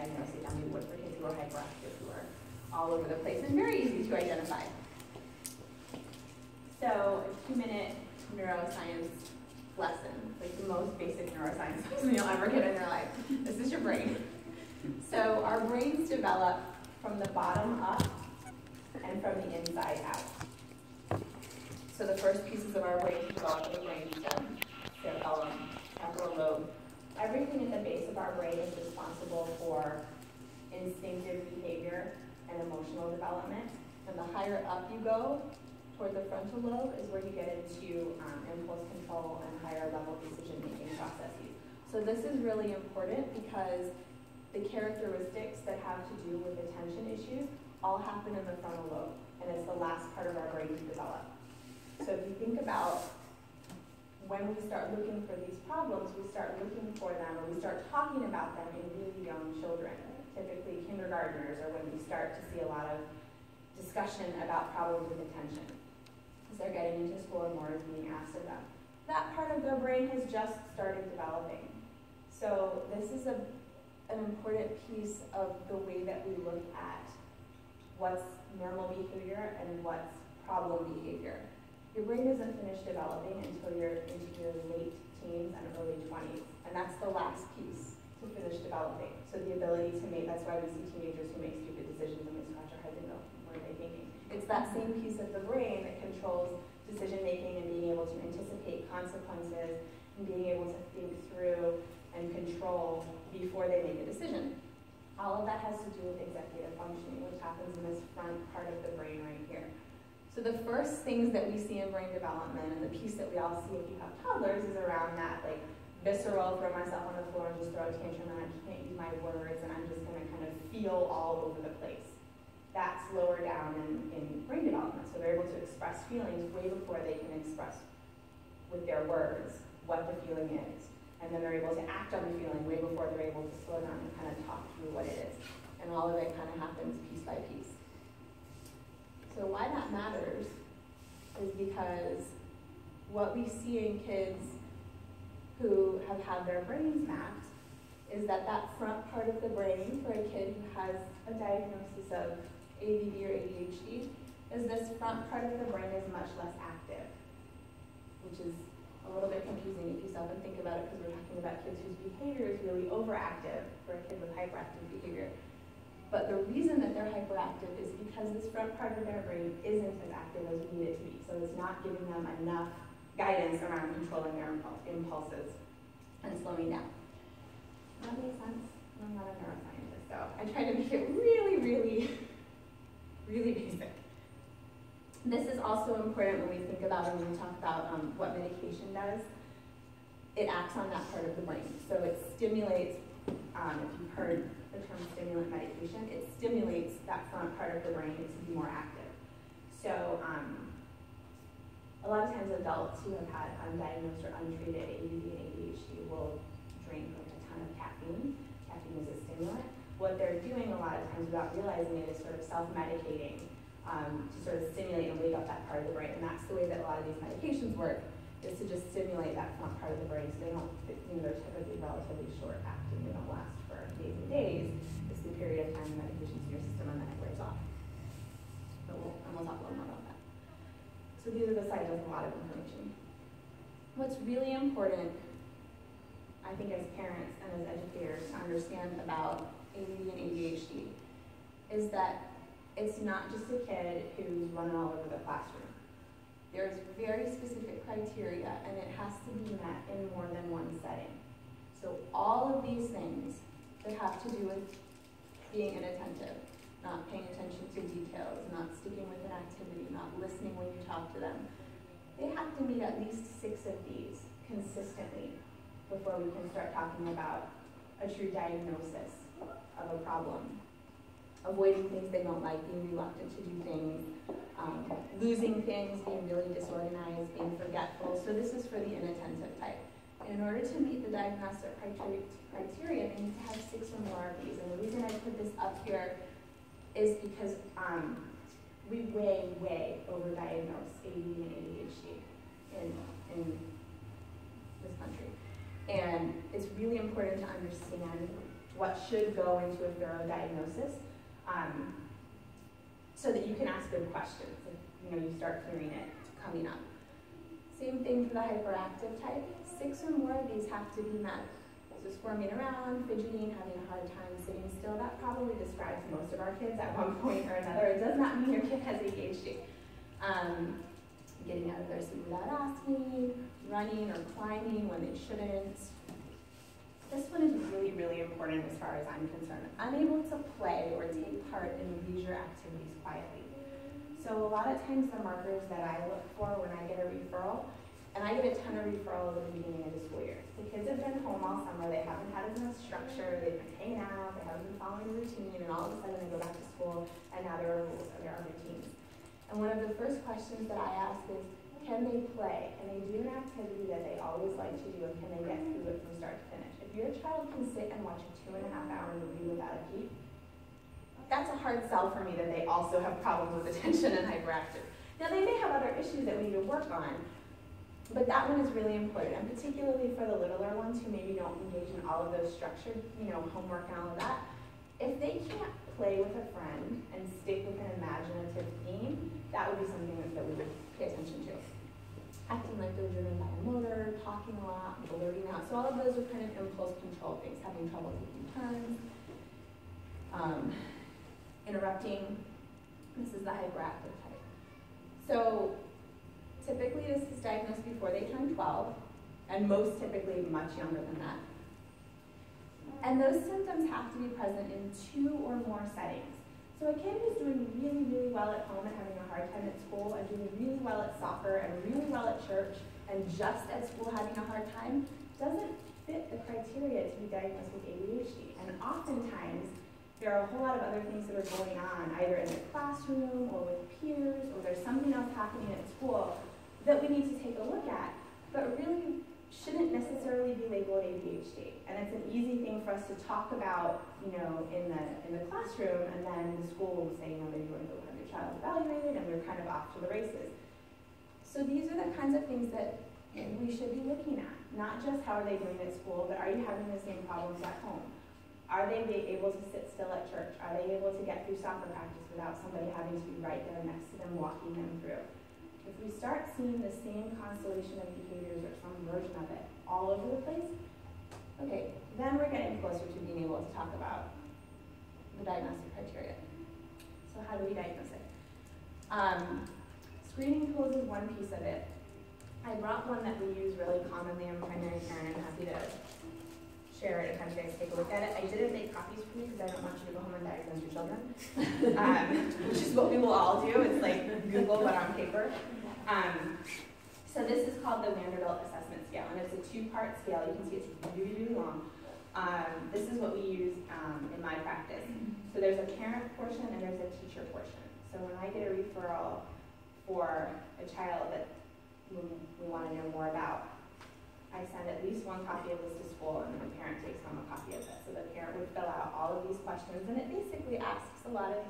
diagnose it than we would for kids who are hyperactive, who are all over the place and very easy to identify. So a 2-minute neuroscience lesson, like the most basic neuroscience lesson you'll ever get in your life. This is your brain. So our brains develop from the bottom up and from the inside out. So the first pieces of our brain develop in the brainstem, cerebellum, temporal lobe. Everything at the base of our brain is responsible for instinctive behavior and emotional development. And the higher up you go, toward the frontal lobe, is where you get into impulse control and higher level decision-making processes. So this is really important because the characteristics that have to do with attention issues all happen in the frontal lobe, and it's the last part of our brain to develop. So if you think about when we start looking for these problems, we start looking for them, or we start talking about them in really young children, typically kindergartners, or when we start to see a lot of discussion about problems with attention. As they're getting into school and more is being asked of them. That part of their brain has just started developing. So this is an important piece of the way that we look at what's normal behavior and what's problem behavior. Your brain isn't finished developing until you're into your late teens and early 20s, and that's the last piece to finish developing. So the ability to make, that's why we see teenagers who make stupid decisions and we scratch our heads and go, what are they thinking? It's that same piece of the brain that controls decision making and being able to anticipate consequences and being able to think through and control before they make a decision. All of that has to do with executive functioning, which happens in this front part of the brain right here. So the first things that we see in brain development, and the piece that we all see if you have toddlers, is around that like visceral, throw myself on the floor and just throw a tantrum, and I can't use my words, and I'm just going to kind of feel all over the place. That's lower down in brain development. So they're able to express feelings way before they can express with their words what the feeling is. And then they're able to act on the feeling way before they're able to slow down and kind of talk through what it is. And all of it kind of happens piece by piece. So why that matters is because what we see in kids who have had their brains mapped is that that front part of the brain for a kid who has a diagnosis of ADD or ADHD is this front part of the brain is much less active, which is a little bit confusing if you stop and think about it, because we're talking about kids whose behavior is really overactive for a kid with hyperactive behavior. But the reason that they're hyperactive is because this front part of their brain isn't as active as we need it to be. So it's not giving them enough guidance around controlling their impulses and slowing down. Does that make sense? I'm not a neuroscientist, so I try to make it really, really, really basic. This is also important when we think about and when we talk about what medication does. It acts on that part of the brain. So it stimulates, if you've heard the term stimulant medication, it stimulates that front part of the brain to be more active. So a lot of times adults who have had undiagnosed or untreated ADD and ADHD will drink like a ton of caffeine. Caffeine is a stimulant. What they're doing a lot of times without realizing it is sort of self-medicating to sort of stimulate and wake up that part of the brain. And that's the way that a lot of these medications work, is to just stimulate that front part of the brain. So they don't, they're typically relatively short acting. They don't last for days and days. It's the period of time the medication's in your system and then it wears off. But we'll talk a little more about that. So these are the sides with a lot of information. What's really important, I think, as parents and as educators to understand about ADD and ADHD is that it's not just a kid who's running all over the classroom. There's very specific criteria, and it has to be met in more than one setting. So all of these things that have to do with being inattentive, not paying attention to details, not sticking with an activity, not listening when you talk to them, they have to meet at least 6 of these consistently before we can start talking about a true diagnosis of a problem. Avoiding things they don't like, being reluctant to do things, losing things, being really disorganized, being forgetful. So this is for the inattentive type. And in order to meet the diagnostic criteria, they need to have 6 or more of these. And the reason I put this up here is because we way overdiagnose ADD and ADHD in this country. And it's really important to understand what should go into a thorough diagnosis, so that you can ask good questions if you start hearing it coming up. Same thing for the hyperactive type. 6 or more of these have to be met. So squirming around, fidgeting, having a hard time sitting still, that probably describes most of our kids at one point or another. It does not mean your kid has ADHD. Getting out of their seat without asking, running or climbing when they shouldn't. This one is really, really important as far as I'm concerned. Unable to play or take part in leisure activities quietly. So a lot of times the markers that I look for when I get a referral, and I get a ton of referrals at the beginning of the school year. The kids have been home all summer, they haven't had as much structure, they've been hanging out, they haven't been following a routine, and all of a sudden they go back to school and now there are rules and there are routines. And one of the first questions that I ask is, can they play? Can they do an activity that they always like to do, and can they get through it from start to finish? If your child can sit and watch a 2.5-hour movie without a peep, that's a hard sell for me that they also have problems with attention and hyperactive. Now they may have other issues that we need to work on, but that one is really important, and particularly for the littler ones who maybe don't engage in all of those structured, homework and all of that. If they can't play with a friend and stick with an imaginative theme, that would be something that we would pay attention to. Acting like they're driven by a motor, talking a lot, blurting out. So all of those are kind of impulse control things, having trouble taking turns, interrupting. This is the hyperactive type. So typically this is diagnosed before they turn 12, and most typically much younger than that. And those symptoms have to be present in 2 or more settings. So a kid who's doing really, really well at home and having a hard time at school, and doing really well at soccer and really well at church, and just at school having a hard time, doesn't fit the criteria to be diagnosed with ADHD. And oftentimes, there are a whole lot of other things that are going on, either in the classroom or with peers, or there's something else happening at school that we need to take a look at, but really shouldn't necessarily be labeled ADHD. And it's an easy thing for us to talk about, in the classroom, and then the school will say, they're going to go have your child evaluated, and we're kind of off to the races. So these are the kinds of things that we should be looking at. Not just how are they doing at school, but are you having the same problems at home? Are they able to sit still at church? Are they able to get through soccer practice without somebody having to be right there next to them, walking them through? If we start seeing the same constellation of behaviors or some version of it all over the place, okay, then we're getting closer to being able to talk about the diagnostic criteria. So how do we diagnose it? Screening tools is one piece of it. I brought one that we use really commonly in primary care, and I'm happy to share it if you guys take a look at it. I didn't make copies for you because I don't want you to go home and diagnose your children, which is what we will all do. It's like Google, but on paper. So this is called the Vanderbilt Assessment Scale, and it's a 2-part scale. You can see it's really, really long. This is what we use in my practice. So there's a parent portion and there's a teacher portion. So when I get a referral for a child that we want to know more about, I send at least one copy of this to school, and then the parent takes home a copy of this. So the parent would fill out all of these questions, and it basically asks a lot of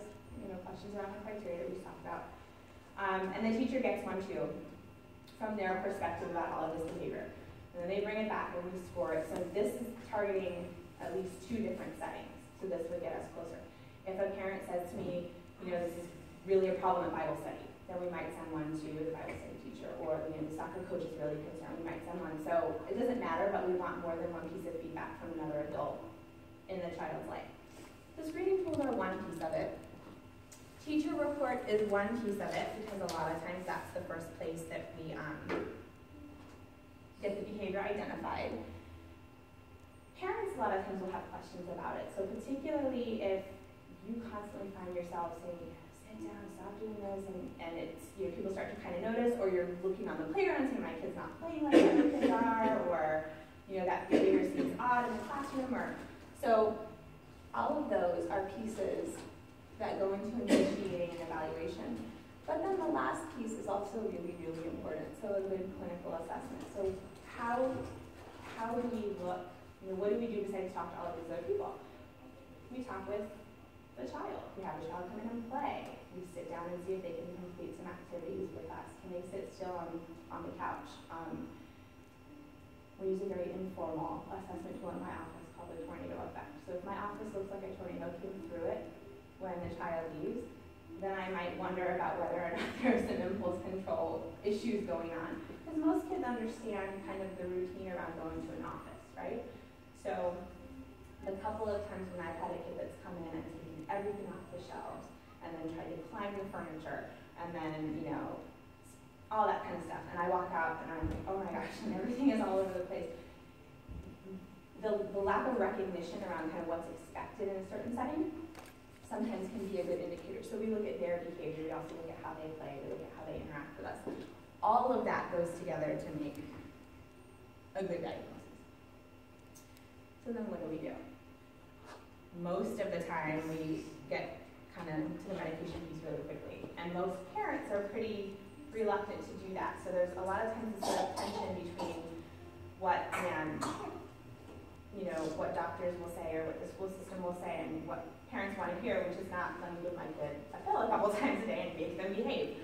questions around the criteria that we talked about. And the teacher gets one too, from their perspective about all of this behavior. And then they bring it back and we score it. So this is targeting at least 2 different settings. So this would get us closer. If a parent says to me, this is really a problem at Bible study, then we might send one to the Bible study teacher, or the soccer coach is really concerned, we might send one. So it doesn't matter, but we want more than one piece of feedback from another adult in the child's life. The screening tools are one piece of it. Teacher report is one piece of it, because a lot of times that's the first place that we get the behavior identified. Parents a lot of times will have questions about it. So particularly if you constantly find yourself saying, sit down, stop doing this, and it's, people start to kind of notice, or you're looking on the playground and saying, my kid's not playing like other kids are, or that behavior seems odd in the classroom, so all of those are pieces that go into initiating an evaluation. But then the last piece is also really, really important, so a good clinical assessment. So how do we look, what do we do besides talk to all of these other people? We talk with the child. We have a child come in and play. We sit down and see if they can complete some activities with us. Can they sit still on the couch? We use a very informal assessment tool in my office called the tornado effect. So So if my office looks like a tornado came through it when the child leaves, then I might wonder about whether or not there's some impulse control issues going on. Because most kids understand kind of the routine around going to an office, right? So the couple of times when I've had a kid that's come in and taken everything off the shelves and then tried to climb the furniture and then, you know, all that kind of stuff. And I walk out and I'm like, oh my gosh, and everything is all over the place. The lack of recognition around kind of what's expected in a certain setting sometimes can be a good indicator. So we look at their behavior, we also look at how they play, we look at how they interact with us. All of that goes together to make a good diagnosis. So then what do? Most of the time we get kind of to the medication piece really quickly. And most parents are pretty reluctant to do that. So there's a lot of times this sort of tension between what what doctors will say or what the school system will say and what parents want to hear, which is not, let me give my kid a pill a couple times a day and make them behave.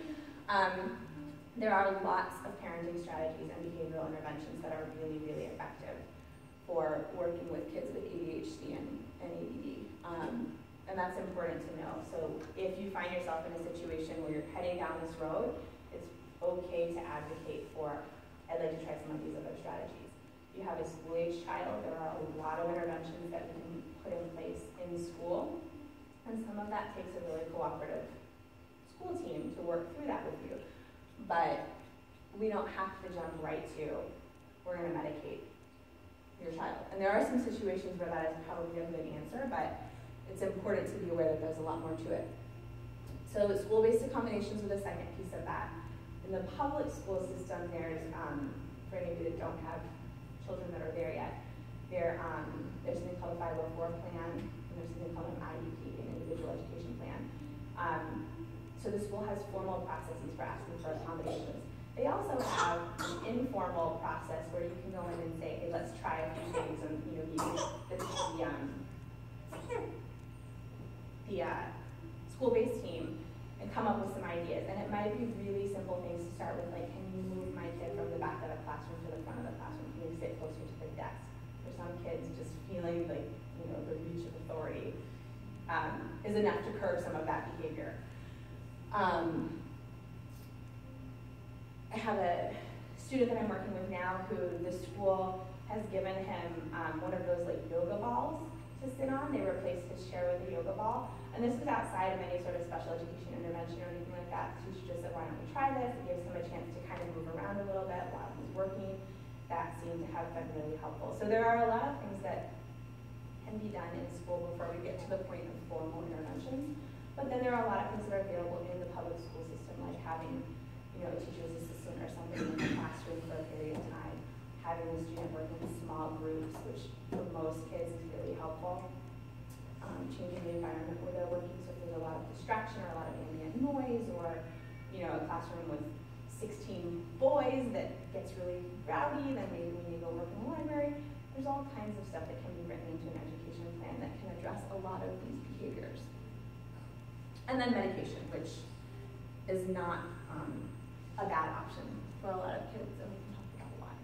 There are lots of parenting strategies and behavioral interventions that are really, really effective for working with kids with ADHD and ADD. And that's important to know. So if you find yourself in a situation where you're heading down this road, it's okay to advocate for, I'd like to try some of these other strategies. If you have a school-age child, there are a lot of interventions that we can put in place in school, and some of that takes a really cooperative school team to work through that with you. But we don't have to jump right to, we're going to medicate your child. And there are some situations where that is probably a good answer, but it's important to be aware that there's a lot more to it. So school-based accommodations are the second piece of that. In the public school system, there's, for any of you that don't have children that are there yet, there's something called a 504 plan, and there's something called an IEP, an individual education plan. So the school has formal processes for asking for accommodations. They also have an informal process where you can go in and say, hey, let's try a few things, and the school-based team and come up with some ideas. And it might be really simple things to start with, like, can you move my kid from the back of the classroom to the front of the classroom? Can you sit closer to the desk? For some kids, just feeling like, the reach of authority is enough to curb some of that behavior. I have a student that I'm working with now who the school has given him one of those like yoga balls to sit on. They replaced his chair with a yoga ball. And this was outside of any sort of special education intervention or anything like that. The teacher just said, why don't we try this? It gives him a chance to kind of move around a little bit while he's working. That seemed to have been really helpful. So there are a lot of things that can be done in school before we get to the point of formal interventions. But then there are a lot of things that are available in the public school system, like having a teacher's assistant or something in the classroom for a period of time, having the student work in small groups, which for most kids is really helpful. Changing the environment where they're working, so if there's a lot of distraction or a lot of ambient noise, or a classroom with 16 boys that gets really rowdy, then maybe we need to go work in the library. There's all kinds of stuff that can be written into an education plan that can address a lot of these behaviors. And then medication, which is not a bad option for a lot of kids, and we can talk about why.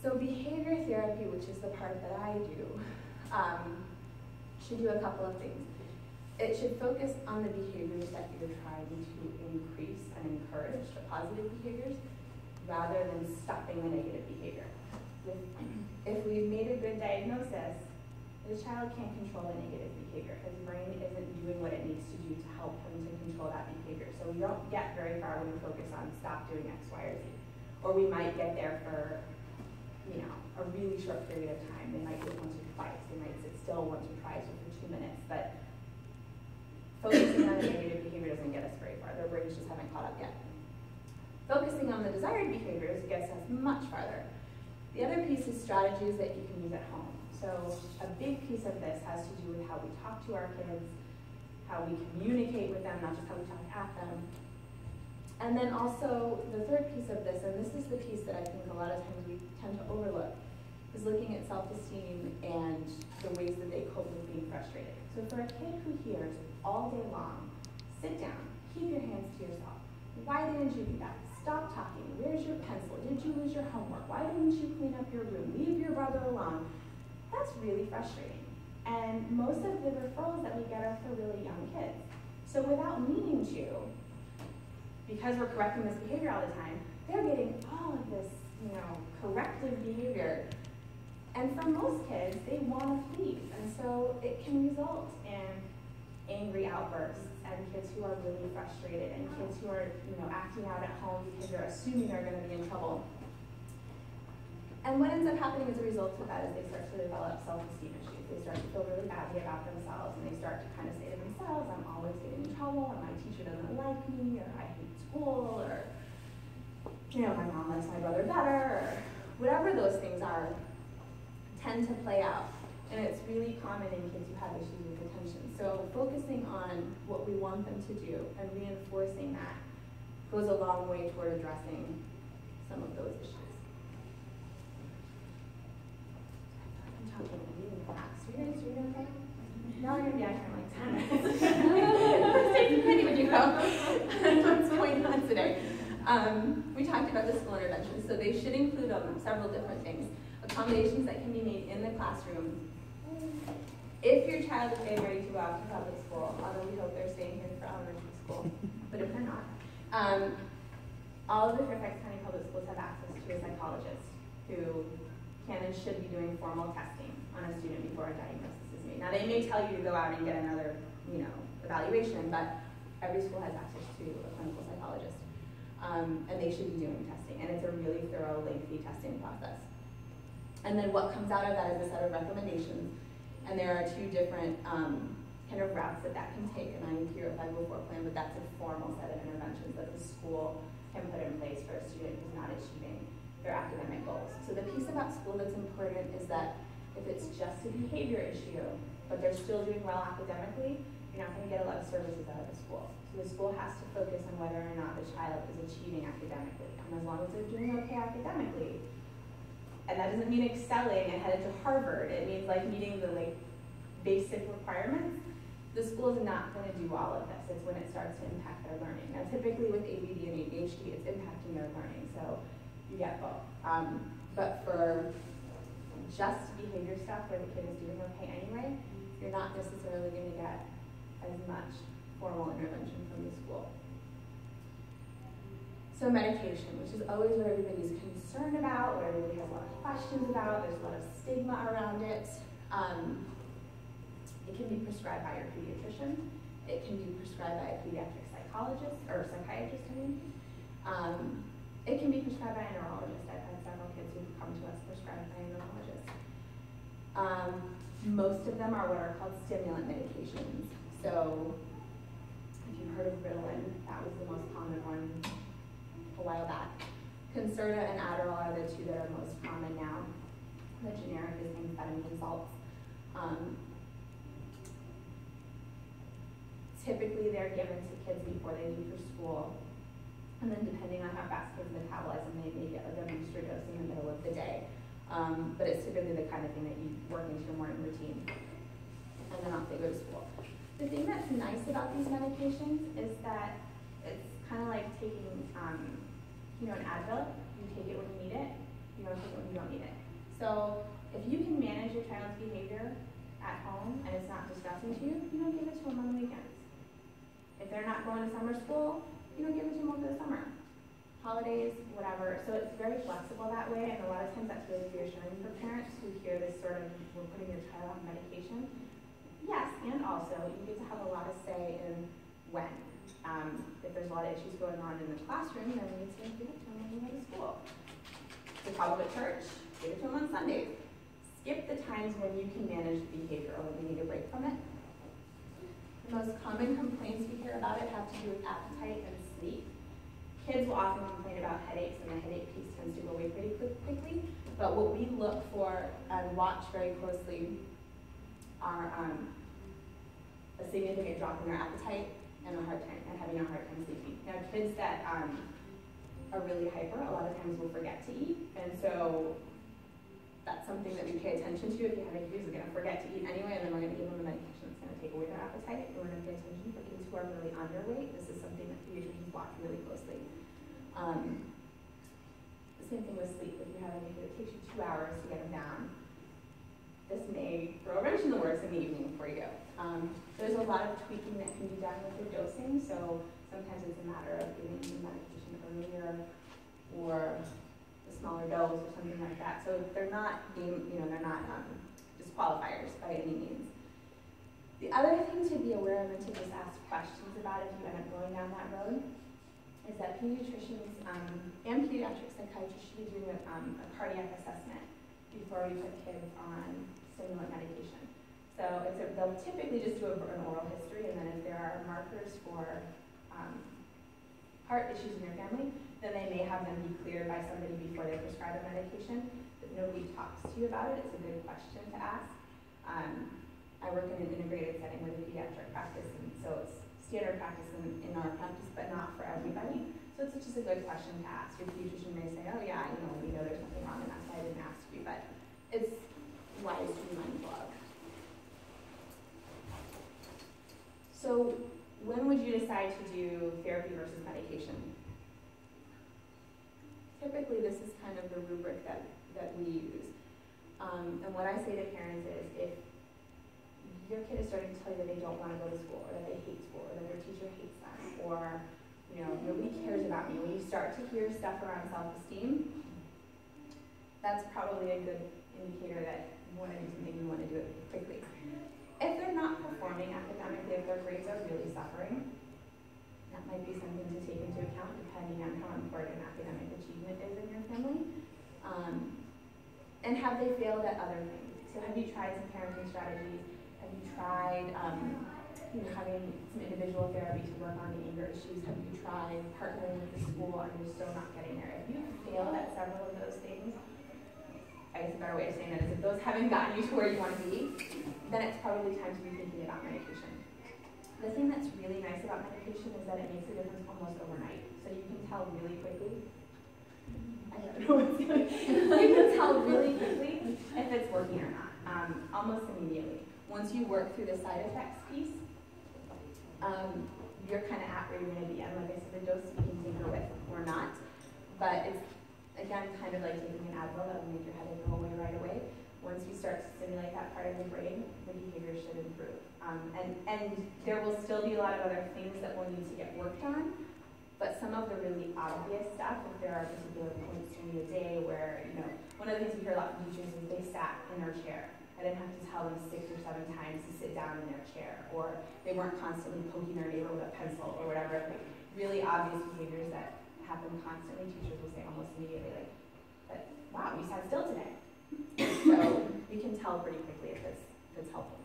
So behavior therapy, which is the part that I do, should do a couple of things. It should focus on the behaviors that you're trying to increase and encourage, the positive behaviors, rather than stopping the negative behavior. If we've made a good diagnosis, the child can't control the negative behavior. His brain isn't doing what it needs to do to help him to control that behavior. So we don't get very far when we focus on stop doing X, Y, or Z. Or we might get there for a really short period of time. They might do it once or twice. They might sit still once or twice or for 2 minutes. But focusing on the negative behavior doesn't get us very far. Their brains just haven't caught up yet. Focusing on the desired behaviors gets us much farther. The other piece is strategies that you can use at home. So a big piece of this has to do with how we talk to our kids, how we communicate with them, not just how we talk at them. And then also the third piece of this, and this is the piece that I think a lot of times we tend to overlook, is looking at self-esteem and the ways that they cope with being frustrated. So for a kid who hears all day long, sit down, keep your hands to yourself. Why didn't you do that? Stop talking. Where's your pencil? Did you lose your homework? Why didn't you clean up your room? Leave your brother alone. That's that's really frustrating. And most of the referrals that we get are for really young kids. So without meaning to, because we're correcting this behavior all the time, they're getting all of this, corrective behavior. And for most kids, they want to please. And so it can result in angry outbursts and kids who are really frustrated and kids who are, acting out at home because they're assuming they're going to be in trouble. And what ends up happening as a result of that is they start to develop self-esteem issues. They start to feel really badly about themselves, and they start to kind of say to themselves, I'm always getting in trouble, or my teacher doesn't like me, or I hate school, or, my mom likes my brother better, or whatever those things are, tend to play out. And it's really common in kids who have issues with attention. So focusing on what we want them to do and reinforcing that goes a long way toward addressing some of those issues. I'm talking really fast. Are you guys doing okay? Now we're going to be out here in like 10 minutes. Take some pity when you go. What's going on today? We talked about the school interventions. So they should include several different things. Accommodations that can be made in the classroom. If your child is getting ready to go out to public school, although we hope they're staying here for elementary school, but if they're not, all of the Fairfax County Public Schools have access to a psychologist who can and should be doing formal testing on a student before a diagnosis is made. Now, they may tell you to go out and get another, evaluation, but every school has access to a clinical psychologist, and they should be doing testing, and it's a really thorough, lengthy testing process. And then what comes out of that is a set of recommendations. And there are two different kind of routes that can take. And I'm here if I go for a plan, but that's a formal set of interventions that the school can put in place for a student who's not achieving their academic goals. So the piece about school that's important is that if it's just a behavior issue, but they're still doing well academically, you're not going to get a lot of services out of the school. So the school has to focus on whether or not the child is achieving academically. And as long as they're doing okay academically, and that doesn't mean excelling and headed to Harvard. It means meeting the basic requirements. The school is not going to do all of this. It's when it starts to impact their learning. Now, typically with ADD and ADHD, it's impacting their learning, so you get both. But for just behavior stuff where the kid is doing okay anyway, you're not necessarily going to get as much formal intervention from the school. So medication, which is always what everybody's concerned about, what everybody has a lot of questions about, there's a lot of stigma around it. It can be prescribed by your pediatrician. It can be prescribed by a pediatric psychologist, or psychiatrist, I mean. It can be prescribed by a neurologist. I've had several kids who've come to us prescribed by a neurologist. Most of them are what are called stimulant medications. So if you've heard of Ritalin, that was the most common one a while back. Concerta and Adderall are the two that are most common now. The generic is amphetamine salts. Typically, they're given to kids before they leave for school. And then depending on how fast kids metabolize them, they may get a booster dose in the middle of the day. But it's typically the kind of thing that you work into your morning routine. And then off they go to school. The thing that's nice about these medications is that it's kind of like taking, an Advil. You take it when you need it. You don't take it when you don't need it. So if you can manage your child's behavior at home and it's not distressing to you, you don't give it to them on the weekends. If they're not going to summer school, you don't give it to them over the summer. Holidays, whatever. So it's very flexible that way, and a lot of times that's really reassuring for parents who hear this sort of, we're putting your child on medication. Yes, and also you get to have a lot of say in when. If there's a lot of issues going on in the classroom, then you need to give it to them when you go to school. The problem at church, give it to them on Sundays. Skip the times when you can manage the behavior or when you need a break from it. The most common complaints we hear about it have to do with appetite and sleep. Kids will often complain about headaches, and the headache piece tends to go away pretty quickly. But what we look for and watch very closely are a significant drop in their appetite and having a hard time sleeping. Now, kids that are really hyper, a lot of times will forget to eat, and so that's something that we pay attention to. If you have any kids who are going to forget to eat anyway, and then we're going to give them a medication that's going to take away their appetite, and we're going to pay attention for kids who are really underweight. This is something that pediatricians watch really closely. The same thing with sleep. If you have any kid, it takes you 2 hours to get them down. This may medication that works in the evening before you go. There's a lot of tweaking that can be done with the dosing, so sometimes it's a matter of giving the medication earlier or a smaller dose or something like that. So they're not disqualifiers by any means. The other thing to be aware of and to just ask questions about if you end up going down that road is that pediatricians and pediatric psychiatrists should be doing a cardiac assessment before we put kids on stimulant medication. So they'll typically just do an oral history, and then if there are markers for heart issues in your family, then they may have them be cleared by somebody before they prescribe a medication. If nobody talks to you about it, it's a good question to ask. I work in an integrated setting with a pediatric practice, and so it's standard practice in our practice, but not for everybody. So it's just a good question to ask. Your pediatrician may say, oh yeah, we know there's something wrong, and that's why I didn't ask you, but it's wise to be mindful of. So when would you decide to do therapy versus medication? Typically, this is kind of the rubric that we use. And what I say to parents is, if your kid is starting to tell you that they don't want to go to school, or that they hate school, or that their teacher hates them, or nobody cares about me, when you start to hear stuff around self-esteem, that's probably a good indicator that you want to do something, you want to do it quickly. If they're not performing academically, if their grades are really suffering, that might be something to take into account depending on how important academic achievement is in your family. And have they failed at other things? So have you tried some parenting strategies? Have you tried having some individual therapy to work on the anger issues? Have you tried partnering with the school and you're still not getting there? If you failed at several of those things, I guess a better way of saying that is if those haven't gotten you to where you want to be, then it's probably time to be thinking about medication. The thing that's really nice about medication is that it makes a difference almost overnight. So you can tell really quickly. I don't know what's going on. You can tell really quickly if it's working or not, almost immediately. Once you work through the side effects piece, you're kind of at where you're going to be. And like I said, the dose you can tinker with or not. But it's, again, kind of like taking an Advil that will make your headache go away right away. Once you start to stimulate that part of the brain, the behavior should improve. And there will still be a lot of other things that will need to get worked on, but some of the really obvious stuff, if there are particular points during the day where, one of the things we hear a lot from teachers is they sat in their chair. I didn't have to tell them 6 or 7 times to sit down in their chair, or they weren't constantly poking their neighbor with a pencil or whatever. Like, really obvious behaviors that happen constantly, teachers will say almost immediately, like, but wow, you sat still today. So we can tell pretty quickly if it's helpful.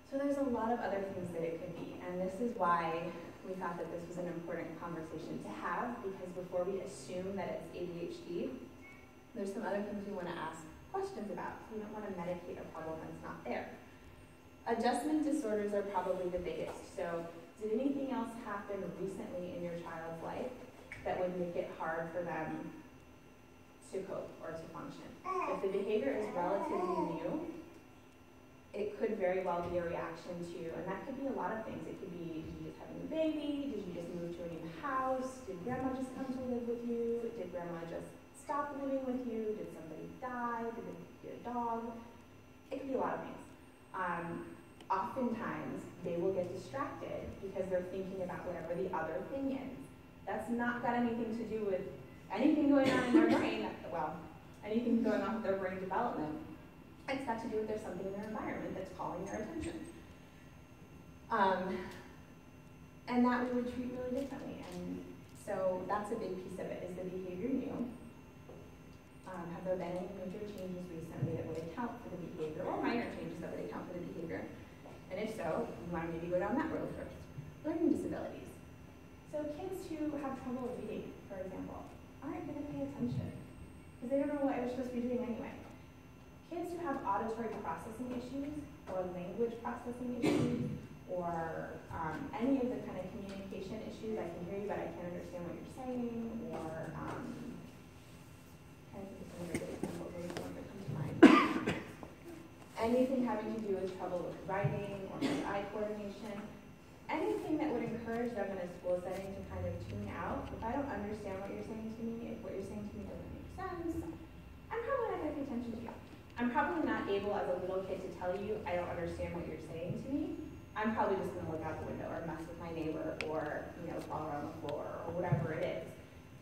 So there's a lot of other things that it could be, and this is why we thought that this was an important conversation to have, because before we assume that it's ADHD, there's some other things we want to ask questions about. We don't want to medicate a problem that's not there. Adjustment disorders are probably the biggest. So did anything else happen recently in your child's life that would make it hard for them to cope or to function? If the behavior is relatively new, it could very well be a reaction to, and that could be a lot of things. It could be, did you just have a new baby? Did you just move to a new house? Did grandma just come to live with you? Did grandma just stop living with you? Did somebody die? Did they get a dog? It could be a lot of things. Oftentimes, they will get distracted because they're thinking about whatever the other thing is. That's not got anything to do with anything going on in their brain, anything going on with their brain development. It's got to do with there's something in their environment that's calling their attention. And that we would treat really differently. And so that's a big piece of it, is the behavior new. Have there been any major changes recently that would account for the behavior, or minor changes that would account for the behavior? And if so, you want to maybe go down that road first. Learning disabilities. So kids who have trouble reading, for example, aren't going to pay attention because they don't know what they're supposed to be doing anyway. Kids who have auditory processing issues or language processing issues or any of the kind of communication issues, I can hear you but I can't understand what you're saying, or anything having to do with trouble with writing or with eye coordination, anything that would encourage them in a school setting to kind of tune out. If I don't understand what you're saying to me, if what you're saying to me doesn't make sense, I'm probably not going to pay attention to you. I'm probably not able as a little kid to tell you, I don't understand what you're saying to me. I'm probably just going to look out the window or mess with my neighbor or, crawl around the floor or whatever it is.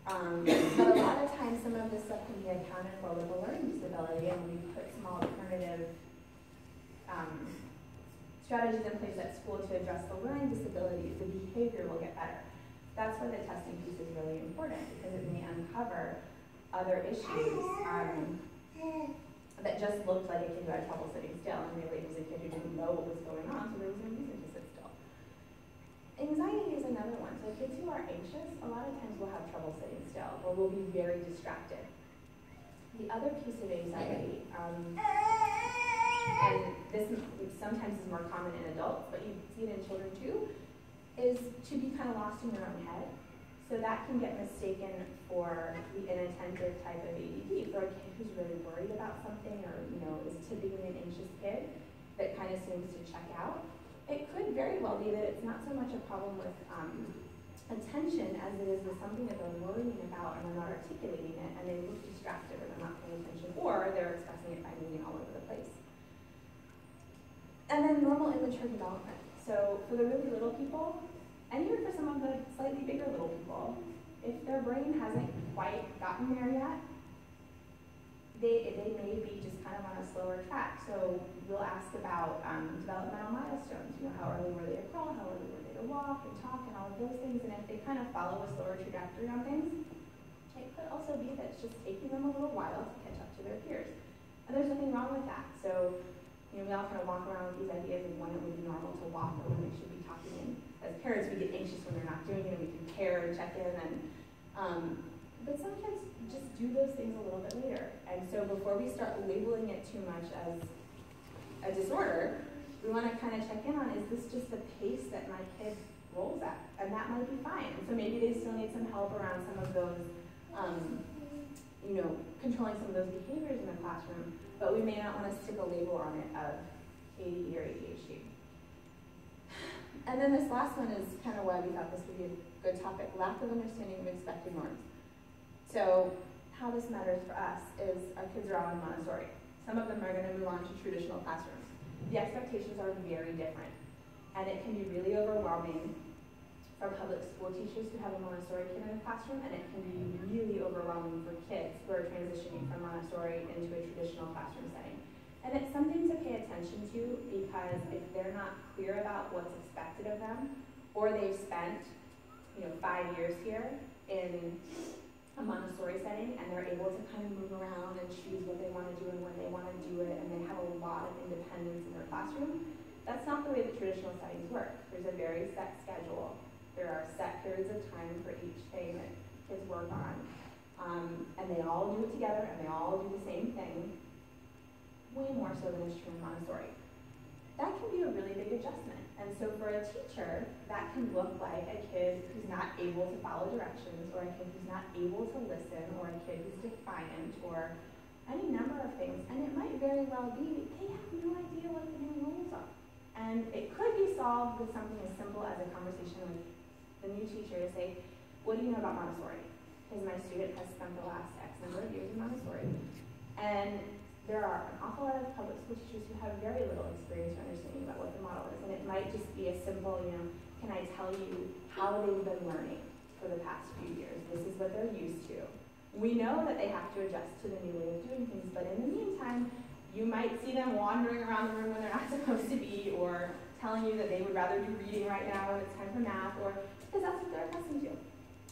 But a lot of times some of this stuff can be accounted for with a learning disability, and we put some alternative strategies in place at school to address the learning disabilities. The behavior will get better. That's why the testing piece is really important, because it may uncover other issues that just looked like a kid who had trouble sitting still, and really it was a kid who didn't know what was going on, so there was no reason to sit still. Anxiety is another one. So kids who are anxious, a lot of times will have trouble sitting still, or will be very distracted. The other piece of anxiety, and this sometimes is more common in adults, but you see it in children too, is to be kind of lost in your own head. So that can get mistaken for the inattentive type of ADD, for a kid who's really worried about something or is typically an anxious kid that kind of seems to check out. It could very well be that it's not so much a problem with attention as it is with something that they're worrying about and they're not articulating it, and they look distracted or they're not paying attention, or they're expressing it by moving all over the place. And then normal immature development. So for the really little people, and even for some of the slightly bigger little people, if their brain hasn't quite gotten there yet, they may be just kind of on a slower track. So we'll ask about developmental milestones. How early were they to crawl, how early were they to walk and talk and all of those things. And if they kind of follow a slower trajectory on things, it could also be that it's just taking them a little while to catch up to their peers. And there's nothing wrong with that. So we all kind of walk around with these ideas of when it would be normal to walk or when they should be talking. And as parents, we get anxious when they're not doing it, and we compare and check in. But some kids just do those things a little bit later. And so before we start labeling it too much as a disorder, we want to kind of check in on, is this just the pace that my kid rolls at? And that might be fine. And so maybe they still need some help around some of those, controlling some of those behaviors in the classroom, but we may not want to stick a label on it of ADD or ADHD. And then this last one is kind of why we thought this would be a good topic, lack of understanding of expected norms. So how this matters for us is our kids are all in Montessori. Some of them are going to move on to traditional classrooms. The expectations are very different, and it can be really overwhelming for public school teachers who have a Montessori kid in the classroom, and it can be really overwhelming for kids who are transitioning from Montessori into a traditional classroom setting. And it's something to pay attention to, because if they're not clear about what's expected of them, or they've spent 5 years here in a Montessori setting, and they're able to kind of move around and choose what they want to do and when they want to do it, and they have a lot of independence in their classroom, that's not the way the traditional settings work. There's a very set schedule. There are set periods of time for each thing that kids work on, and they all do it together, and they all do the same thing, way more so than is true in Montessori. That can be a really big adjustment. And so for a teacher, that can look like a kid who's not able to follow directions, or a kid who's not able to listen, or a kid who's defiant, or any number of things. And it might very well be they have no idea what the new rules are. And it could be solved with something as simple as a conversation with the new teacher to say, what do you know about Montessori? Because my student has spent the last X number of years in Montessori. And there are an awful lot of public school teachers who have very little experience or understanding about what the model is. And it might just be a simple, can I tell you how they've been learning for the past few years? This is what they're used to. We know that they have to adjust to the new way of doing things, but in the meantime, you might see them wandering around the room when they're not supposed to be, or telling you that they would rather do reading right now when it's time for math, or because that's what they're accustomed to.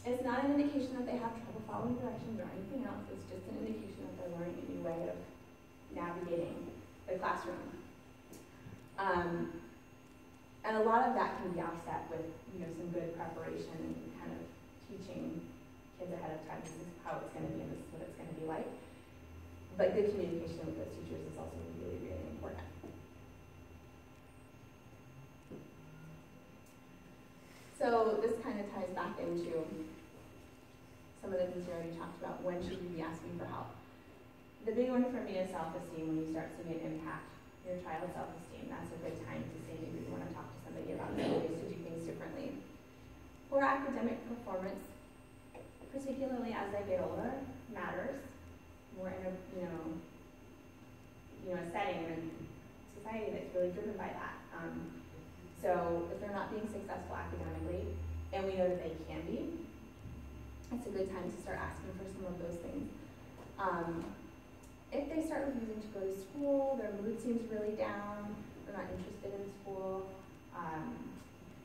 It's not an indication that they have trouble following directions or anything else. It's just an indication that they're learning a new way of navigating the classroom. And a lot of that can be offset with some good preparation and kind of teaching kids ahead of time, this is how it's going to be and this is what it's going to be like. But good communication with those teachers is also really, really important. So this kind of ties back into some of the things we already talked about. When should we be asking for help? The big one for me is self-esteem. When you start seeing it impact your child's self-esteem, that's a good time to say maybe you want to talk to somebody about ways to do things differently. Poor academic performance, particularly as they get older, matters. More driven by that. So if they're not being successful academically, and we know that they can be, it's a good time to start asking for some of those things. If they start refusing to go to school, their mood seems really down, they're not interested in school,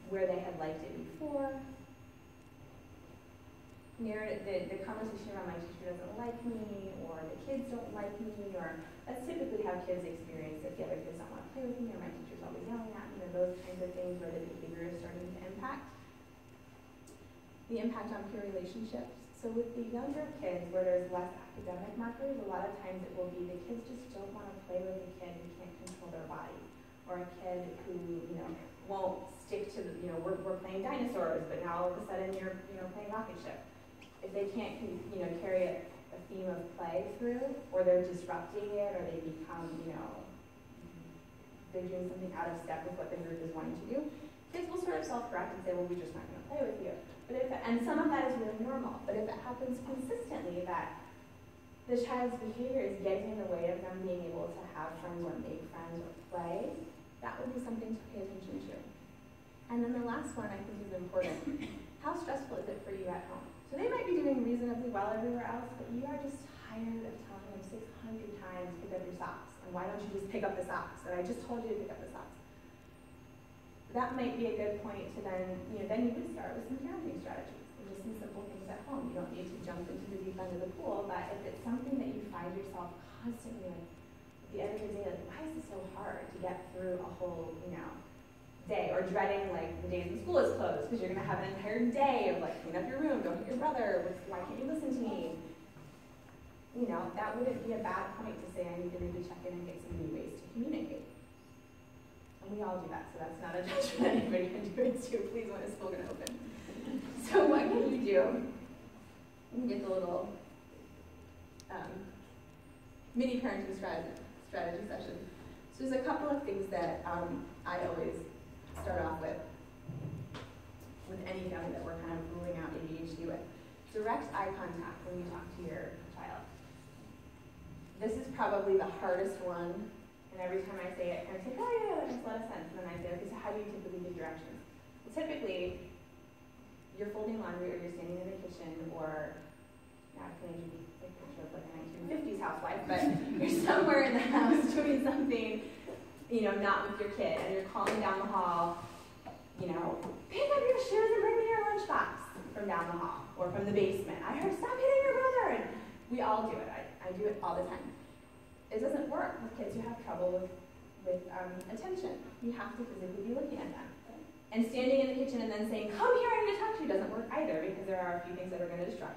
where they had liked it before, the conversation around my teacher doesn't like me, or the kids don't like me, or that's typically how kids experience it. The other kids don't want to play with me, or my teacher's always yelling at me, or those kinds of things where the behavior is starting to impact. The impact on peer relationships. So with the younger kids, where there's less academic markers, a lot of times it will be the kids just don't want to play with a kid who can't control their body, or a kid who, won't stick to the, we're playing dinosaurs, but now all of a sudden you're, playing rocket ship. If they can't, carry a theme of play through, or they're disrupting it, or they become, they're doing something out of step with what the group is wanting to do, kids will sort of self-correct and say, well, we're just not going to play with you. And some of that is really normal, but if it happens consistently that the child's behavior is getting in the way of them being able to have friends or make friends or play, that would be something to pay attention to. And then the last one I think is important. How stressful is it for you at home? So they might be doing reasonably well everywhere else, but you are just tired of telling them 600 times, pick up your socks. And why don't you just pick up the socks? And I just told you to pick up the socks. That might be a good point to then you would start with some parenting strategies and just some simple things at home. You don't need to jump into the deep end of the pool, but if it's something that you find yourself constantly at the end of the day, why is it so hard to get through a whole, day, or dreading the days when school is closed because you're going to have an entire day of clean up your room, don't hit your brother, why can't you listen to me? That wouldn't be a bad point to say I need to maybe check in and get some new ways to communicate. And we all do that, so that's not a judgment anybody can do it too. Please, when is school going to open? So what can you do? You can get the little mini parenting strategy session. So there's a couple of things that I always start off with any family that we're kind of ruling out ADHD with. Direct eye contact when you talk to your child. This is probably the hardest one, and every time I say it, parents say, oh yeah, that makes a lot of sense. And then I say, okay, so how do you typically give directions? Well, typically, you're folding laundry, or you're standing in the kitchen, or now I can maybe take a picture of a 1950s housewife, but you're somewhere in the house doing something, not with your kid, and you're calling down the hall, pick up your shoes and bring me your lunchbox from down the hall, or from the basement. I heard, stop hitting your brother, and we all do it. I do it all the time. It doesn't work with kids who have trouble with attention. You have to physically be looking at them. And standing in the kitchen and then saying, come here, I need to talk to you, doesn't work either, because there are a few things that are going to distract